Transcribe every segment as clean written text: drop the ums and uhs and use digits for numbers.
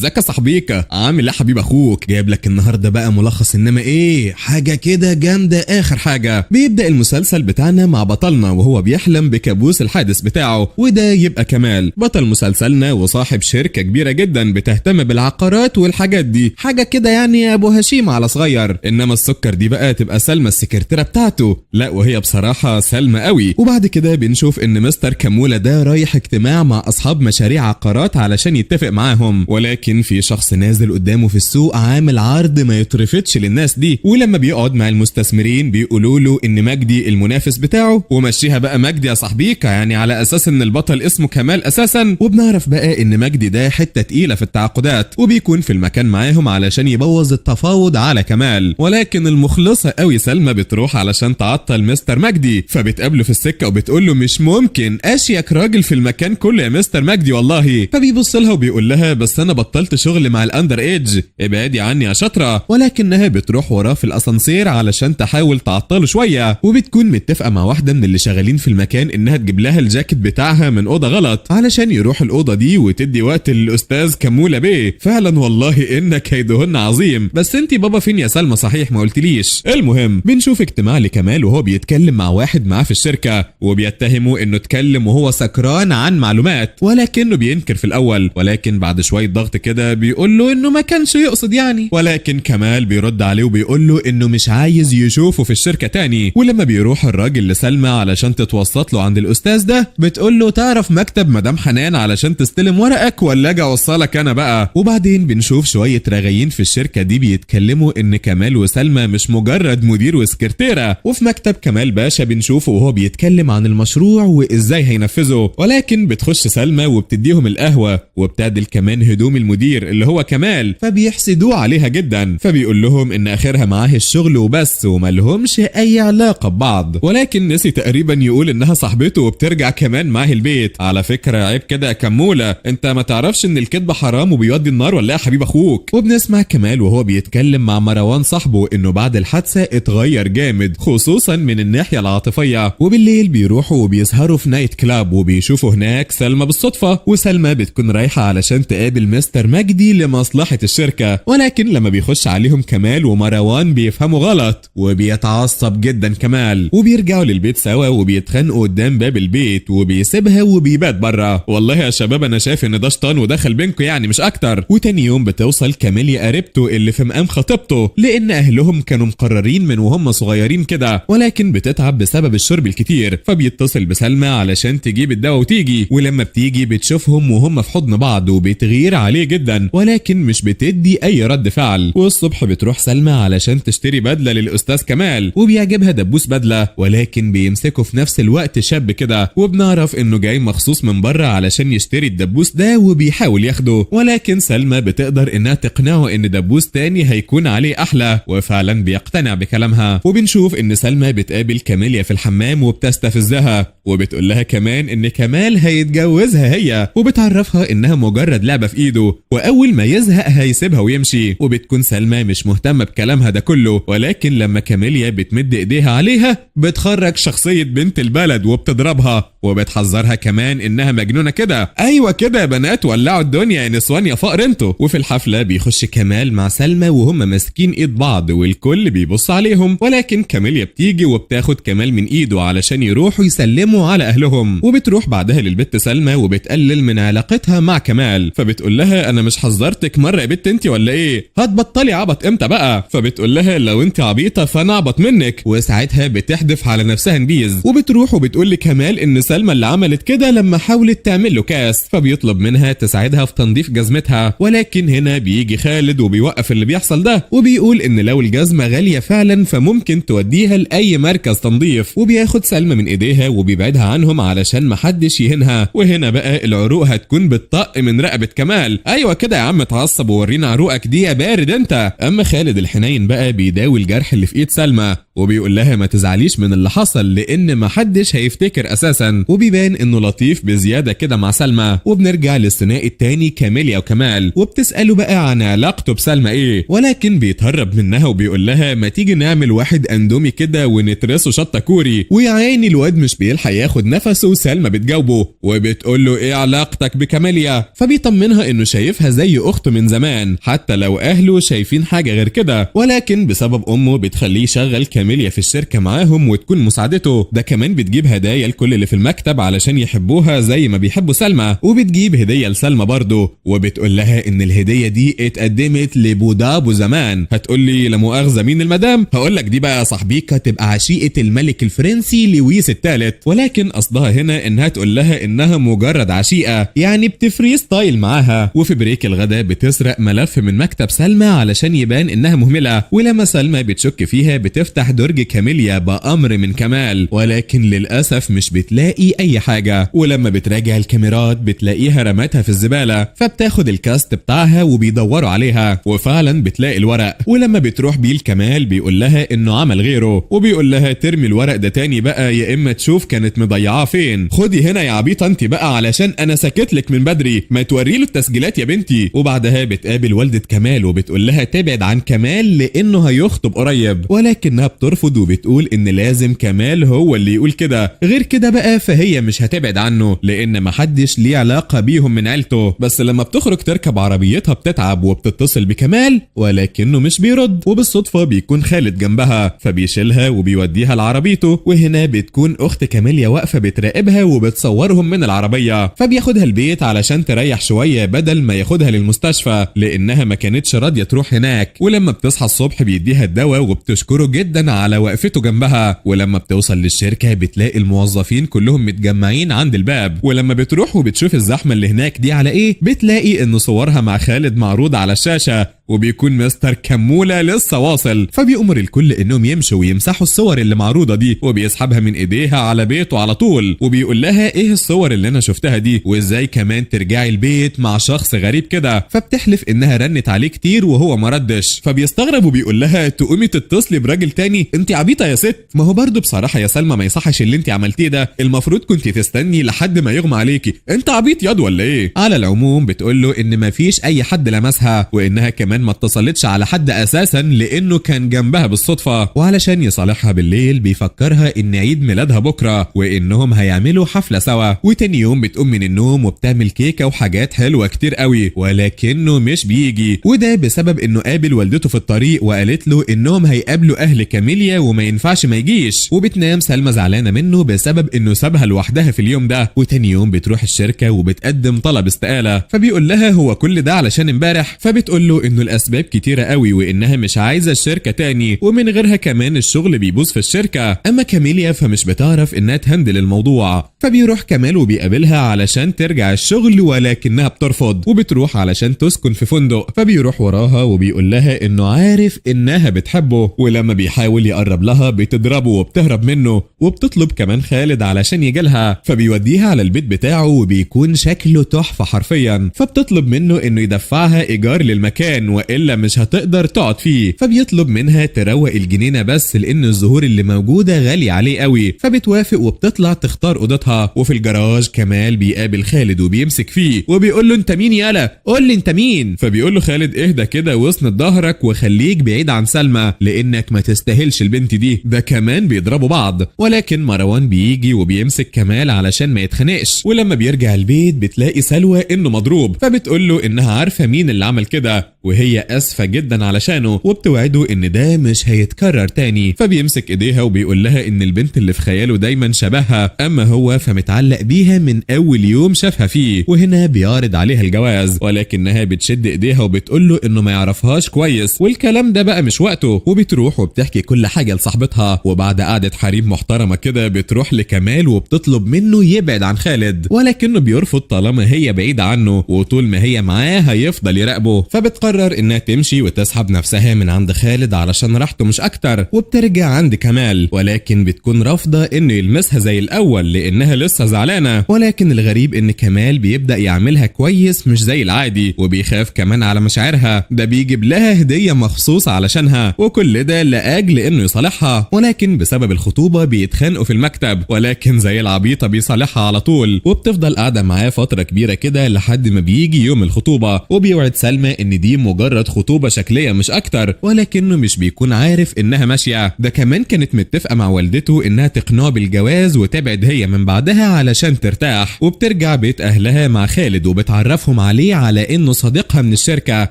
ازيك يا صاحبيكا؟ عامل ايه يا حبيب اخوك؟ جايب لك النهارده بقى ملخص، انما ايه حاجه كده جامده اخر حاجه. بيبدا المسلسل بتاعنا مع بطلنا وهو بيحلم بكابوس الحادث بتاعه، وده يبقى كمال بطل مسلسلنا وصاحب شركه كبيره جدا بتهتم بالعقارات والحاجات دي، حاجه كده يعني يا ابو هشيم على صغير. انما السكر دي بقى تبقى سلمى السكرتيره بتاعته، لا وهي بصراحه سلمى قوي. وبعد كده بنشوف ان مستر كموله ده رايح اجتماع مع اصحاب مشاريع عقارات علشان يتفق معاهم، ولكن في شخص نازل قدامه في السوق عامل عرض ما يترفضش للناس دي. ولما بيقعد مع المستثمرين بيقولوا له ان مجدي المنافس بتاعه، ومشيها بقى مجدي يا صاحبيكا يعني على اساس ان البطل اسمه كمال اساسا. وبنعرف بقى ان مجدي ده حته تقيله في التعاقدات، وبيكون في المكان معاهم علشان يبوظ التفاوض على كمال. ولكن المخلصه قوي سلمى بتروح علشان تعطل مستر مجدي، فبتقابله في السكه وبتقول له مش ممكن، اشيك راجل في المكان كله يا مستر مجدي والله. فبيبص لها وبيقول لها بس انا بطلت شغل مع الاندر ايدج، ابعدي عني يا شاطره. ولكنها بتروح وراه في الاسانسير علشان تحاول تعطله شويه، وبتكون متفقه مع واحده من اللي شغالين في المكان انها تجيب لها الجاكيت بتاعها من اوضه غلط علشان يروح الاوضه دي وتدي وقت للاستاذ كموله بيه. فعلا والله ان كيدهن عظيم. بس انتي بابا فين يا سلمى صحيح ما قلتليش؟ المهم بنشوف اجتماع لكمال وهو بيتكلم مع واحد معاه في الشركه، وبيتهمه انه اتكلم وهو سكران عن معلومات، ولكنه بينكر في الاول، ولكن بعد شويه ضغط كده بيقول له انه ما كانش يقصد يعني. ولكن كمال بيرد عليه وبيقول له انه مش عايز يشوفه في الشركه تاني. ولما بيروح الراجل لسلمى علشان تتوسط له عند الاستاذ ده، بتقول له تعرف مكتب مدام حنان علشان تستلم ورقك ولا اجي اوصلك انا بقى. وبعدين بنشوف شويه رغايين في الشركه دي بيتكلموا ان كمال وسلمى مش مجرد مدير وسكرتيره. وفي مكتب كمال باشا بنشوفه وهو بيتكلم عن المشروع وازاي هينفذه، ولكن بتخش سلمى وبتديهم القهوه وبتعدل كمان هدوم المدير اللي هو كمال، فبيحسدوه عليها جدا. فبيقول لهم ان اخرها معاه الشغل وبس وملهمش اي علاقه ببعض. ولكن نسي تقريبا يقول انها صاحبته وبترجع كمان معاه البيت. على فكره عيب كده يا كموله، انت ما تعرفش ان الكذب حرام وبيودي النار ولا يا حبيب اخوك؟ وبنسمع كمال وهو بيتكلم مع مروان صاحبه انه بعد الحادثه اتغير جامد خصوصا من الناحيه العاطفيه. وبالليل بيروحوا وبيسهروا في نايت كلاب وبيشوفوا هناك سلمى بالصدفه، وسلمى بتكون رايحه علشان تقابل مستر مجدي لمصلحه الشركه. ولكن لما بيخش عليهم كمال ومروان بيفهموا غلط وبيتعصب جدا كمال، وبيرجعوا للبيت سوا وبيتخانقوا قدام باب البيت وبيسيبها وبيبات بره. والله يا شباب انا شايف ان ده شيطان ودخل بينكم يعني مش اكتر. وتاني يوم بتوصل كاميليا قريبته اللي في مقام خطيبته، لان اهلهم كانوا مقررين من وهم صغيرين كده، ولكن بتتعب بسبب الشرب الكتير. فبيتصل بسلمى علشان تجيب الدواء وتيجي، ولما بتيجي بتشوفهم وهم في حضن بعض وبتغير عليه جدا، ولكن مش بتدي اي رد فعل. والصبح بتروح سلمى علشان تشتري بدله للاستاذ كمال، وبيعجبها دبوس بدله، ولكن بيمسكه في نفس الوقت شاب كده، وبنعرف انه جاي مخصوص من بره علشان يشتري الدبوس ده وبيحاول ياخده. ولكن سلمى بتقدر انها تقنعه ان دبوس تاني هيكون عليه احلى، وفعلا بيقتنع بكلامها. وبنشوف ان سلمى بتقابل كاميليا في الحمام وبتستفزها، وبتقول لها كمان ان كمال هيتجوزها هي، وبتعرفها انها مجرد لعبه في ايده، واول ما يزهق هيسيبها ويمشي. وبتكون سلمى مش مهتمه بكلامها ده كله، ولكن لما كاميليا بتمد ايديها عليها بتخرج شخصيه بنت البلد وبتضربها، وبتحذرها كمان انها مجنونه كده. ايوه كده يا بنات ولعوا الدنيا يا نسوان يا فقر انتوا. وفي الحفله بيخش كمال مع سلمى وهم ماسكين ايد بعض والكل بيبص عليهم، ولكن كاميليا بتيجي وبتاخد كمال من ايده علشان يروحوا يسلموا على اهلهم. وبتروح بعدها للبت سلمى وبتقلل من علاقتها مع كمال، فبتقول لها انا مش حذرتك مره يا بت انت ولا ايه؟ هتبطلي عبط امتى بقى؟ فبتقول لها لو انت عبيطه فانا اعبط منك. وساعتها بتحدف على نفسها نبيذ، وبتروح وبتقول لكمال ان سلمى اللي عملت كده لما حاولت تعمل له كاس، فبيطلب منها تساعدها في تنظيف جزمتها. ولكن هنا بيجي خالد وبيوقف اللي بيحصل ده، وبيقول ان لو الجزمه غاليه فعلا فممكن توديها لاي مركز تنظيف، وبياخد سلمى من ايديها وبيبعدها عنهم علشان محدش يهينها. وهنا بقى العروق هتكون بتطق من رقبه كمال. ايوه كده يا عم اتعصب وورينا عروقك دي يا بارد انت. اما خالد الحنين بقى بيداوي الجرح اللي في ايد سلمى، وبيقول لها ما تزعليش من اللي حصل لان ما حدش هيفتكر اساسا، وبيبان انه لطيف بزياده كده مع سلمى. وبنرجع للثنائي التاني كاميليا وكمال، وبتساله بقى عن علاقته بسلمى ايه، ولكن بيتهرب منها وبيقول لها ما تيجي نعمل واحد اندومي كده ونترسه شطه كوري. ويا عيني الواد مش بيلحق ياخد نفسه وسلمى بتجاوبه وبتقول له ايه علاقتك بكاميليا، فبيطمنها انه شايفها زي اخته من زمان حتى لو اهله شايفين حاجه غير كده، ولكن بسبب امه بتخليه يشغل كاميليا في الشركه معاهم وتكون مساعدته. ده كمان بتجيب هدايا لكل اللي في المكتب علشان يحبوها زي ما بيحبوا سلمى، وبتجيب هديه لسلمى برضه وبتقول لها ان الهديه دي اتقدمت لبودابو زمان. هتقول لي لا مؤاخذه مين المدام؟ هقول لك دي بقى يا صاحبيكا تبقى عشيقه الملك الفرنسي لويس الثالث، ولكن قصدها هنا انها تقول لها انها مجرد عشيقه يعني بتفري ستايل معاها. وفي بريك الغداء بتسرق ملف من مكتب سلمى علشان يبان انها مهمله، ولما سلمى بتشك فيها بتفتح درج كاميليا بامر من كمال، ولكن للاسف مش بتلاقي اي حاجه. ولما بتراجع الكاميرات بتلاقيها رمتها في الزباله، فبتاخد الكاست بتاعها وبيدوروا عليها وفعلا بتلاقي الورق. ولما بتروح بيه الكمال بيقول لها انه عمل غيره، وبيقول لها ترمي الورق ده تاني بقى يا اما تشوف كانت مضيعاه فين. خدي هنا يا عبيطه انت بقى علشان انا سكت لك من بدري، ما توري له التسجيلات يا بنتي. وبعدها بتقابل والدة كمال وبتقول لها تبعد عن كمال لانه هيخطب قريب، ولكنها بترفض وبتقول ان لازم كمال هو اللي يقول كده، غير كده بقى فهي مش هتبعد عنه لان محدش ليه علاقه بيهم من عيلته. بس لما بتخرج تركب عربيتها بتتعب وبتتصل بكمال ولكنه مش بيرد، وبالصدفه بيكون خالد جنبها فبيشيلها وبيوديها لعربيته. وهنا بتكون اخت كاميليا واقفه بتراقبها وبتصورهم من العربيه، فبياخدها البيت علشان تريح شويه بدل ما ياخدها للمستشفى لانها ما كانتش راضيه تروح هناك. ولما بتصحى الصبح بيديها الدواء وبتشكره جدا على وقفته جنبها. ولما بتوصل للشركه بتلاقي الموظفين كلهم متجمعين عند الباب، ولما بتروح وبتشوف الزحمه اللي هناك دي على ايه بتلاقي ان صورها مع خالد معروض على الشاشه، وبيكون مستر كمولة لسه واصل، فبيأمر الكل انهم يمشوا ويمسحوا الصور اللي معروضة دي، وبيسحبها من ايديها على بيته على طول وبيقول لها ايه الصور اللي انا شفتها دي وازاي كمان ترجعي البيت مع شخص غريب كده. فبتحلف انها رنت عليه كتير وهو ما ردش، فبيستغرب وبيقول لها تقومي تتصلي براجل تاني، انت عبيطة يا ست. ما هو برضه بصراحة يا سلمى ما يصحش اللي انت عملتيه ده، المفروض كنت تستني لحد ما يغمى عليكي، انت عبيط ياض ولا ايه؟ على العموم بتقول له ان ما فيش اي حد لمسها وانها كمان ما اتصلتش على حد اساسا لانه كان جنبها بالصدفه، وعلشان يصالحها بالليل بيفكرها ان عيد ميلادها بكره وانهم هيعملوا حفله سوا. وتاني يوم بتقوم من النوم وبتعمل كيكه وحاجات حلوه كتير قوي ولكنه مش بيجي، وده بسبب انه قابل والدته في الطريق وقالت له انهم هيقابلوا اهل كاميليا وما ينفعش ما يجيش. وبتنام سلمى زعلانه منه بسبب انه سابها لوحدها في اليوم ده. وتاني يوم بتروح الشركه وبتقدم طلب استقاله، فبيقول لها هو كل ده علشان امبارح، فبتقول له انه الاسباب كتيره قوي وانها مش عايزه الشركه تاني ومن غيرها كمان الشغل بيبوظ في الشركه. اما كاميليا فمش بتعرف انها تهندل الموضوع، فبيروح كمال وبيقابلها علشان ترجع الشغل ولكنها بترفض وبتروح علشان تسكن في فندق. فبيروح وراها وبيقول لها انه عارف انها بتحبه، ولما بيحاول يقرب لها بتضربه وبتهرب منه، وبتطلب كمان خالد علشان يجيلها، فبيوديها على البيت بتاعه وبيكون شكله تحفه حرفيا، فبتطلب منه انه يدفعها ايجار للمكان والا مش هتقدر تقعد فيه. فبيطلب منها تروق الجنينه بس لان الزهور اللي موجوده غاليه عليه قوي، فبتوافق وبتطلع تختار اوضتها. وفي الجراج كمال بيقابل خالد وبيمسك فيه وبيقول له انت مين يالا؟ قول لي انت مين؟ فبيقول له خالد اهدى كده واسند ظهرك وخليك بعيد عن سلمى لانك ما تستاهلش البنت دي. ده كمان بيضربوا بعض، ولكن مروان بيجي وبيمسك كمال علشان ما يتخانقش. ولما بيرجع البيت بتلاقي سلوى انه مضروب، فبتقول له انها عارفه مين اللي عمل كده وهي اسفه جدا علشانه، وبتوعده ان ده مش هيتكرر تاني. فبيمسك ايديها وبيقول لها ان البنت اللي في خياله دايما شبهها، اما هو فمتعلق بيها من اول يوم شافها فيه. وهنا بيعرض عليها الجواز ولكنها بتشد ايديها وبتقول له انه ما يعرفهاش كويس والكلام ده بقى مش وقته. وبتروح وبتحكي كل حاجه لصاحبتها، وبعد قعده حريم محترمه كده بتروح لكمال وبتطلب منه يبعد عن خالد ولكنه بيرفض طالما هي بعيده عنه، وطول ما هي معاه هيفضل يراقبه. فبتقرر فبتقرر انها تمشي وتسحب نفسها من عند خالد علشان راحته مش اكتر، وبترجع عند كمال، ولكن بتكون رافضه انه يلمسها زي الاول لانها لسه زعلانه. ولكن الغريب ان كمال بيبدا يعملها كويس مش زي العادي، وبيخاف كمان على مشاعرها، ده بيجيب لها هديه مخصوص علشانها، وكل ده لاجل انه يصالحها. ولكن بسبب الخطوبه بيتخانقوا في المكتب، ولكن زي العبيطه بيصالحها على طول، وبتفضل قاعده معاه فتره كبيره كده لحد ما بيجي يوم الخطوبه، وبيوعد سلمى ان دي مجرد خطوبه شكليه مش اكتر، ولكنه مش بيكون عارف انها ماشيه. ده كمان كانت متفقه مع والدته انها تقنعه بالجواز وتبعد هي من بعدها علشان ترتاح. وبترجع بيت اهلها مع خالد وبتعرفهم عليه على انه صديقها من الشركه،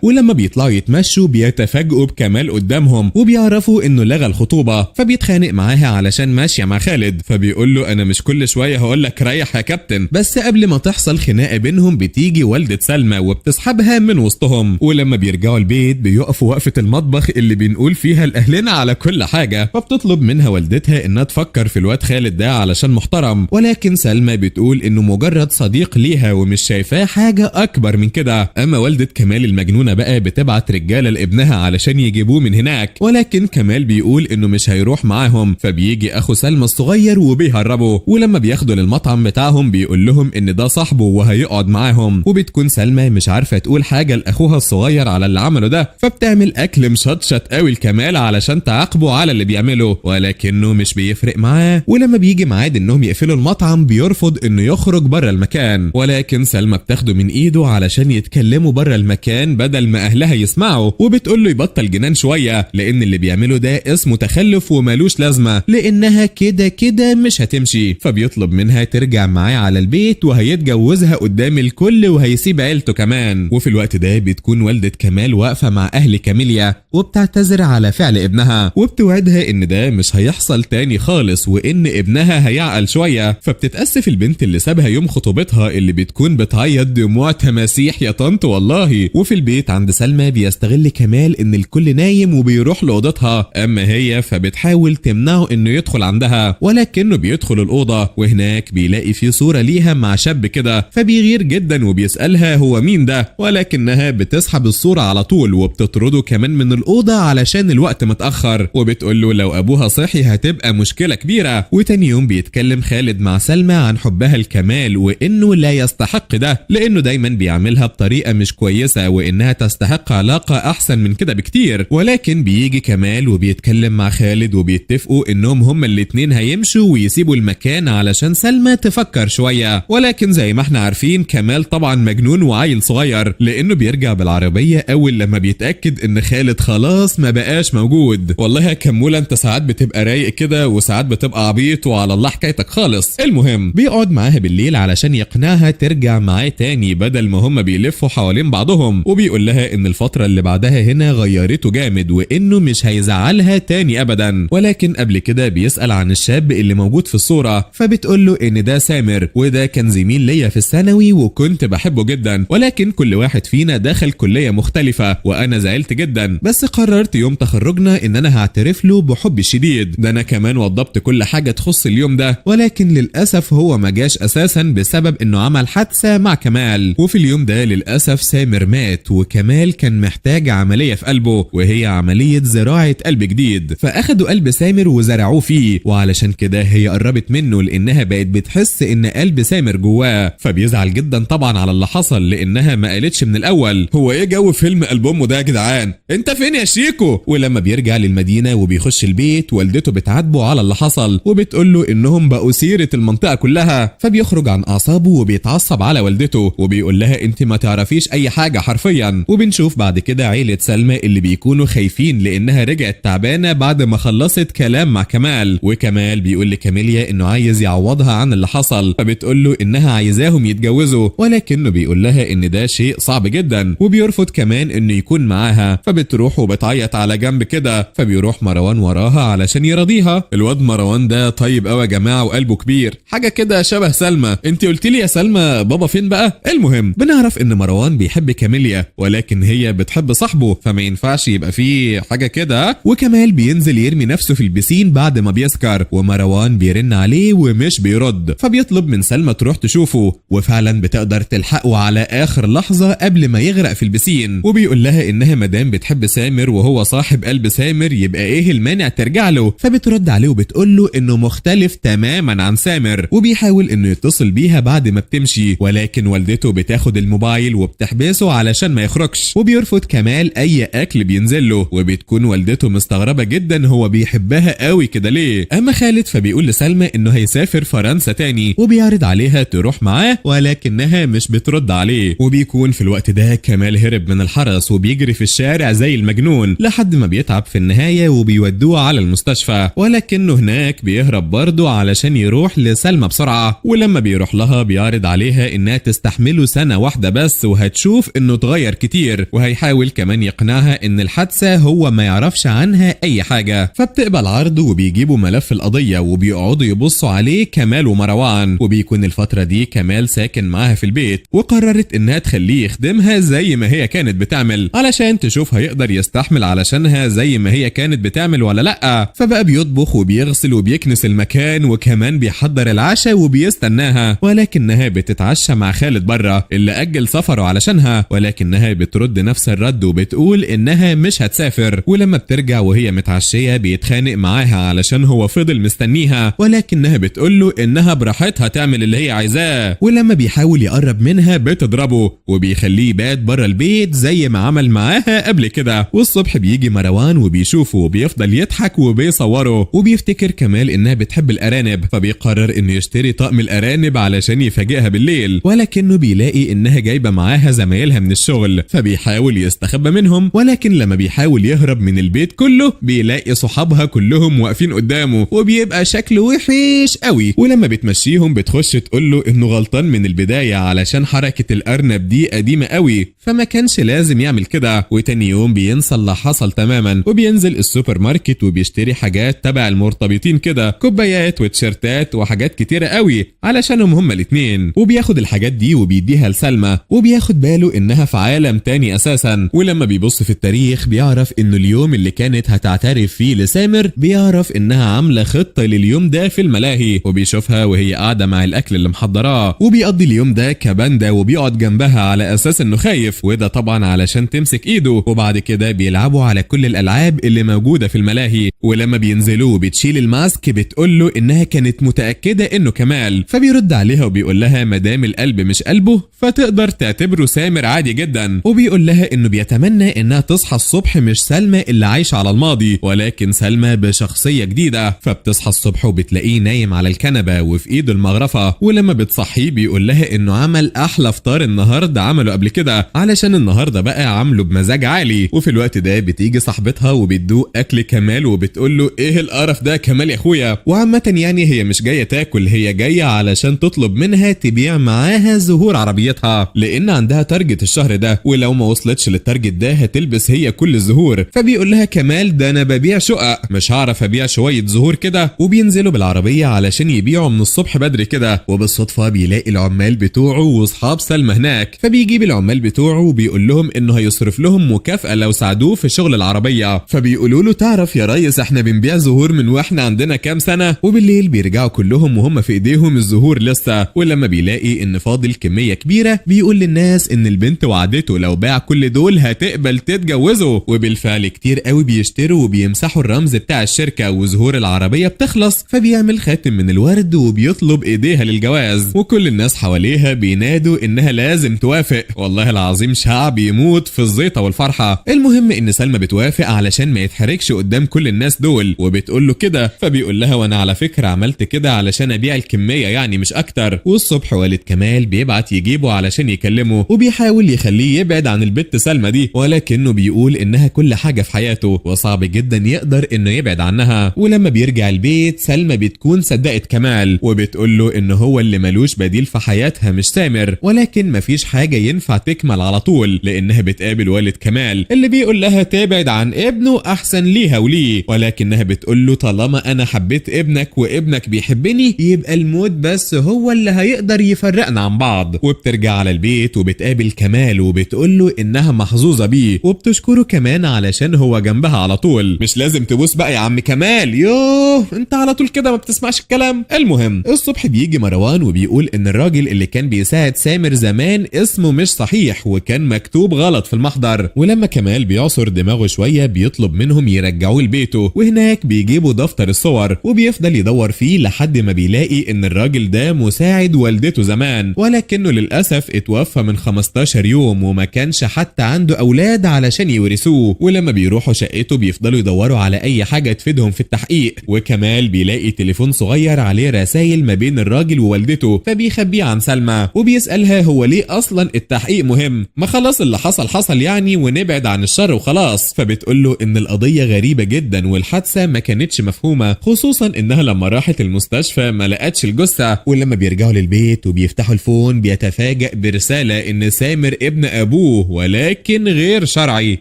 ولما بيطلعوا يتمشوا بيتفاجئوا بكمال قدامهم وبيعرفوا انه لغى الخطوبه، فبيتخانق معاها علشان ماشيه مع خالد، فبيقول له انا مش كل شويه هقول لك ريح يا كابتن. بس قبل ما تحصل خناقه بينهم بتيجي والده سلمى وبتسحبها من وسطهم، ولما بيرجعوا البيت بيقفوا وقفه المطبخ اللي بنقول فيها لاهلنا على كل حاجه، فبتطلب منها والدتها انها تفكر في الواد خالد ده علشان محترم، ولكن سلمى بتقول انه مجرد صديق ليها ومش شايفاه حاجه اكبر من كده. اما والده كمال المجنونه بقى بتبعت رجاله لابنها علشان يجيبوه من هناك، ولكن كمال بيقول انه مش هيروح معاهم، فبيجي اخو سلمى الصغير وبيهربه، ولما بياخدوا للمطعم بتاعهم بيقول لهم ان ده صاحبه وهيقعد معاهم، وبتكون سلمى مش عارفه تقول حاجه لاخوها الصغير على اللي عمله ده، فبتعمل اكل مشطشط قوي لكمال علشان تعاقبه على اللي بيعمله، ولكنه مش بيفرق معاه. ولما بيجي ميعاد انهم يقفلوا المطعم بيرفض انه يخرج بره المكان، ولكن سلمى بتاخده من ايده علشان يتكلموا بره المكان بدل ما اهلها يسمعوا، وبتقول له يبطل جنان شويه لان اللي بيعمله ده اسمه تخلف ومالوش لازمه، لانها كده كده مش هتمشي. فبيطلب منها ترجع معاه على البيت وهيتجوزها قدام الكل وهيسيب عيلته كمان. وفي الوقت ده بتكون والدة كمال واقفه مع اهل كاميليا وبتعتذر على فعل ابنها، وبتوعدها ان ده مش هيحصل تاني خالص وان ابنها هيعقل شويه. فبتتاسف البنت اللي سابها يوم خطوبتها اللي بتكون بتعيط دموع تماسيح يا طنط والله. وفي البيت عند سلمى بيستغل كمال ان الكل نايم وبيروح لاوضتها، اما هي فبتحاول تمنعه انه يدخل عندها، ولكنه بيدخل الاوضه وهناك بيلاقي في صوره ليها مع شاب كده، فبيغير جدا وبيسالها هو مين ده، ولكنها بتسحب الصوره على طول وبتطرده كمان من الاوضه علشان الوقت متاخر، وبتقول له لو ابوها صحي هتبقى مشكله كبيره. وتاني يوم بيتكلم خالد مع سلمى عن حبها لكمال وانه لا يستحق ده لانه دايما بيعملها بطريقه مش كويسه وانها تستحق علاقه احسن من كده بكتير. ولكن بيجي كمال وبيتكلم مع خالد وبيتفقوا انهم هما الاتنين هيمشوا ويسيبوا المكان علشان سلمى تفكر شويه، ولكن زي ما احنا عارفين كمال طبعا مجنون وعيل صغير لانه بيرجع بالعربيه اول لما بيتاكد ان خالد خلاص ما بقاش موجود. والله يا كموله انت ساعات بتبقى رايق كده وساعات بتبقى عبيط وعلى الله حكايتك خالص. المهم بيقعد معاها بالليل علشان يقنعها ترجع معاه تاني بدل ما هم بيلفوا حوالين بعضهم، وبيقول لها ان الفتره اللي بعدها هنا غيرته جامد وانه مش هيزعلها تاني ابدا. ولكن قبل كده بيسال عن الشاب اللي موجود في الصوره، فبتقول له ان ده سامر وده كان زميل ليا في الثانوي وكنت بحبه جدا، ولكن كل واحد فينا دخل كليه مختلفه وانا زعلت جدا، بس قررت يوم تخرجنا ان انا هعترف له بحبي الشديد. ده انا كمان وضبت كل حاجه تخص اليوم ده، ولكن للاسف هو ما جاش اساسا بسبب انه عمل حادثه مع كمال. وفي اليوم ده للاسف سامر مات وكمال كان محتاج عمليه في قلبه وهي عمليه زراعه قلب جديد، فاخدوا قلب سامر وزرعوه فيه، وعلشان كده هي قربت منه لانها بقت بتحس ان قلب سامر جواه، فبيزعل جدا طبعا على اللي حصل لانها ما قالتش من الاول. هو ايه جو فيلم قلب امه ده يا جدعان؟ انت فين يا شيكو؟ ولما بيرجع للمدينه وبيخش البيت والدته بتعاتبه على اللي حصل وبتقول له انهم بقوا سيره المنطقه كلها، فبيخرج عن اعصابه وبيتعصب على والدته وبيقول لها انت ما تعرفيش اي حاجه حرفيا. وبنشوف بعد كده عيله سلمى اللي بيكونوا خايفين لانها رجعت تعبانه بعد ما خلصت كلام مع كمال، وكمال بيقول لكاميليا انه عايز يعوضها عن اللي حصل، فبتقول له انها عايزاهم يتجوزوا، ولكنه بيقول لها ان ده شيء صعب جدا وبيرفض كمان انه يكون معاها، فبتروح وبتعيط على جنب كده، فبيروح مروان وراها علشان يرضيها. الواد مروان ده طيب قوي يا جماعه وقلبه كبير، حاجه كده شبه سلمى. انت قلت لي يا سلمى بابا فين بقى؟ المهم بنعرف ان مروان بيحب كاميليا ولكن هي بتحب صاحبه فما ينفعش يبقى فيه حاجه كده. وكمال بينزل يرمي نفسه في البسين بعد ما بيسكر ومروان بيرن عليه ومش بيرد، فبيطلب من سلمى تروح تشوفه وفعلا بتقدر تلحقه على اخر لحظه قبل ما يغرق في البسين، وبيقول لها انها مدام بتحب سامر وهو صاحب قلب سامر يبقى ايه المانع ترجع له. فبترد عليه وبتقول له انه مختلف تماما عن سامر، وبيحاول انه يتصل بيها بعد ما بتمشي، ولكن والدته بتاخد الموبايل وبتحبسه علشان ما يخرجش، وبيرفض كمال اي اكل بينزل له، وبتكون والدته مستغربه جدا هو بيحبها قوي كده ليه. اما خالد فبيقول لسلمى انه هيسافر فرنسا تاني، وبيعرض عليها تروح معاه ولكنها مش بترد عليه. وبيكون في الوقت ده كمال هرب من الحرس وبيجري في الشارع زي المجنون لحد ما بيتعب في النهايه وبيودوه على المستشفى، ولكنه هناك بيهرب برضه علشان يروح لسلمى بسرعه. ولما بيروح لها بيعرض عليها انها تستحمله سنه واحده بس وهتشوف انه اتغير كتير، وهيحاول كمان يقنعها ان الحادثه هو ما يعرفش عنها اي حاجه. فبتقبل عرضه وبيجيبوا ملف القضيه وبيقعدوا يبصوا عليه كمال ومروان. وبيكون الفتره دي كمال ساكن معاها في البيت، وقررت انها تخليه يخدمها زي ما هي كانت بتعمل علشان تشوف هيقدر يستحمل علشانها زي ما هي كانت بتعمل ولا لا. فبقى بيطبخ وبيغسل وبيكنس المكان وكمان بيحضر العشاء وبيستناها، ولكنها بتتعشى مع خالد بره اللي اجل سفره علشانها، ولكنها بترد نفس الرد وبتقول انها مش هتسافر. ولما بترجع وهي متعشيه بيتخانق معاها علشان هو فضل مستنيها، ولكنها بتقول له انها براحتها تعمل اللي هي عايزاه. ولما بيحاول يقرب منها بتضربه وبيخليه يبات بره البيت زي ما عمل معاها قبل كده. والصبح بيجي مروان وبيشوفه وبيفضل يضحك وبيصوره، وبيفتكر كمال انها بتحب الارانب، فبيقرر انه يشتري طقم الارانب علشان يفاجئها بالليل، ولكنه بيلاقي انها جايبه معاها زمايلها من الشغل، فبيحاول يستخبى منهم. ولكن لما بيحاول يهرب من البيت كله بيلاقي صحابها كلهم واقفين قدامه وبيبقى شكله وحش قوي. ولما بتمشيهم بتخش تقول له انه غلطان من البدايه علشان حركه الارنب دي قديمه قوي فما كانش لازم يعمل كده. وتاني يوم بينسى اللي حصل تماما وبينزل السوبر ماركت وبيشتري حاجات تبع المرتبطين كده، كوبايات وتيشيرتات وحاجات كتيره قوي علشانهم هما الاتنين. وبياخد الحاجات دي وبيديها لسلمى، وبياخد باله انها في عالم تاني اساسا. ولما بيبص في التاريخ بيعرف انه اليوم اللي كانت هتعترف فيه لسامر بيعرف انها عامله خطه لليوم ده في الملاهي، وبيشوفها وهي قاعده مع الاكل اللي محضراه، وبيقضي اليوم ده كباندا وبيقعد جنبها على اساس انه خايف، وده طبعا علشان تمسك ايده. وبعد كده بيلعبوا على كل الالعاب اللي موجوده في الملاهي. ولما بينزلوا وبتشيل الماسك بتقول له انها كانت متاكده انه كمال، فبيرد عليها وبيقول لها مادام القلب مش قلبه فتقدر تعتبره سامر عادي جدا. وبيقول لها انه بيتمنى انها تصحى الصبح مش سلمى اللي عايشه على الماضي ولكن سلمى بشخصيه جديده. فبتصحى الصبح وبتلاقيه نايم على الكنبه وفي ايده المغرفه، ولما بتصحيه بيقول لها انه عمل احلى فطار النهارده عمله قبل كده علشان النهارده بقى عامله بمزاج عالي. وفي الوقت ده بتيجي صاحبتها وبتدوق اكل كمال وبتقول له ايه القرف ده كمال يا اخويا. وعامه يعني هي مش جايه تاكل، هي جايه علشان تطلب منها تبيع معاها زهور عربيتها لان عندها تارجت الشهر ده، ولو ما وصلتش للتارجت ده هتلبس هي كل الزهور. فبيقول لها كمال ده انا ببيع شقق مش هعرف ابيع شويه زهور كده. وبينزلوا بالعربيه علشان يبيعوا من الصبح بدري كده، وبالصدفه بيلاقي العمال بتوعه واصحاب سلمى هناك، فبيجيب العمال بتوعه وبيقول لهم انه هيصرف لهم مكافاه لو ساعدوه في شغل العربيه. فبيقولوا له تعرف يا ريس احنا بنبيع زهور من واحنا عندنا كام سنه. وبالليل بيرجعوا كلهم وهم في ايديهم الزهور لسه. ولما بيلاقي ان فاضل كميه كبيره بيقول للناس ان البنت وعدته لو باع كل دول هتقبل تتجوزه. وبالفعل كتير قوي بيشتروا وبيمسحوا الرمز بتاع الشركه وزهور العربيه بتخلص، فبيعمل خاتم من الورد وبيطلب ايديها للجواز. وكل الناس حواليها بينادوا انها لازم توافق. والله العظيم شعب يموت في الزيطه والفرحه. المهم ان سلمى بتوافق علشان ما يتحركش قدام كل الناس دول وبتقول له كده. فبيقول لها وانا على فكره عملت كده علشان ابيع الكميه يعني مش اكتر. والصبح والد كمال بيبعت يجيبه علشان يكلمه وبيحاول يخليه يبعد عن البت سلمى دي، ولكنه بيقول انها كل حاجه في حياته وصعب جدا يقدر انه يبعد عنها. ولما بيرجع البيت سلمى بتكون صدقت كمال وبتقول له انه هو اللي ملوش بديل في حياتها مش سامر، ولكن مفيش حاجه ينفع تكمل على طول لانها بتقابل والد كمال اللي بيقول لها تبعد عن ابنه احسن ليها وليه، ولكنها بتقول له طالما انا حبيت ابنك وابنك بيحبني يبقى الموت بس هو اللي هيقدر يفرقنا عن بعض. وبترجع على البيت وبتقابل كمال وبتقول له انها محظوظه بيه وبتشكره كمان علشان هو جنبها على طول. مش لازم تبوس بقى يا عم كمال، يوه انت على طول كده ما بتسمعش الكلام. المهم الصبح بيجي مروان وبيقول ان الراجل اللي كان بيساعد سامر زمان اسمه مش صحيح وكان مكتوب غلط في المحضر. ولما كمال بيعصر دماغه شوية بيطلب منهم يرجعوه لبيته، وهناك بيجيبوا دفتر الصور وبيفضل يدور فيه لحد ما بيلاقي ان الراجل ده مساعد والدته زمان، ولكنه للأسف اتوفى من 15 يوم وما كانش حتى عنده اولاد علشان يورثوه. ولما بيروحوا شقته بيفضلوا يدوروا على اي حاجة تفيدهم في التحقيق، وكمال بيلاقي تليفون صغير عليه رسائل ما بين الراجل ووالدته، فبيخبيه عن سلمى وبيسألها هو ليه اصلا التحقيق مهم، ما خلاص اللي حصل يعني ونبعد عن الشر وخلاص. فبتقول له ان القضية غريبة جدا والحادثة ما كانتش مفهومة، خصوصا انها لما راحت المستشفى ما لقتش الجثة. ولما بيرجعوا للبيت وبيفتحوا الفون بيتفاجأ برسالة ان سامر ابن ابوه ولكن غير شرعي،